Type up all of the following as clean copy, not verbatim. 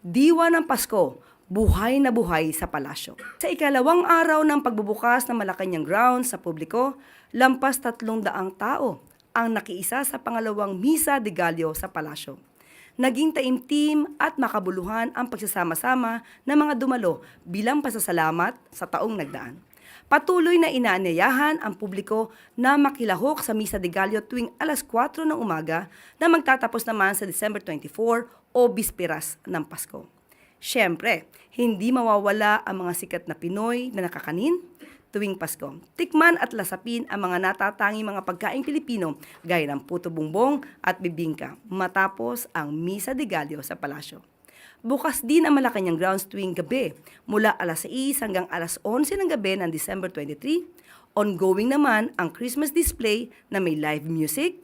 Diwa ng Pasko, buhay na buhay sa palasyo. Sa ikalawang araw ng pagbubukas ng Malacanang Grounds sa publiko, lampas 300 tao ang nakiisa sa pangalawang Misa de Gallo sa palasyo. Naging taimtim at makabuluhan ang pagsasama-sama ng mga dumalo bilang pasasalamat sa taong nagdaan. Patuloy na inaanyayahan ang publiko na makilahok sa Misa de Gallo tuwing alas 4 ng umaga na magtatapos naman sa December 24 o bisperas ng Pasko. Siyempre, hindi mawawala ang mga sikat na Pinoy na nakakanin tuwing Pasko. Tikman at lasapin ang mga natatanging mga pagkaing Pilipino gaya ng puto bumbong at bibingka matapos ang Misa de Gallo sa palasyo. Bukas din ang Malacanang Grounds tuwing gabi mula alas 6 hanggang alas 11 ng gabi ng December 23. Ongoing naman ang Christmas display na may live music,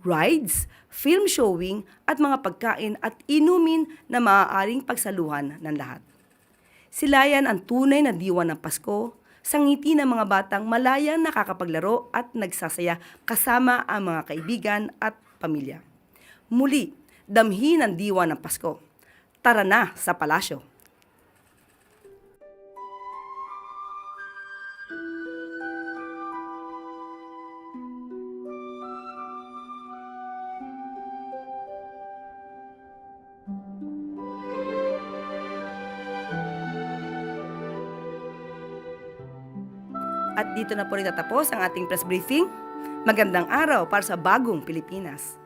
rides, film showing at mga pagkain at inumin na maaaring pagsaluhan ng lahat. Silayan ang tunay na diwa ng Pasko sa ngiti ng mga batang malayang nakakapaglaro at nagsasaya kasama ang mga kaibigan at pamilya. Muli, damhin ang diwa ng Pasko. Tara na sa palasyo. At dito na po rin tatapos ang ating press briefing. Magandang araw para sa bagong Pilipinas.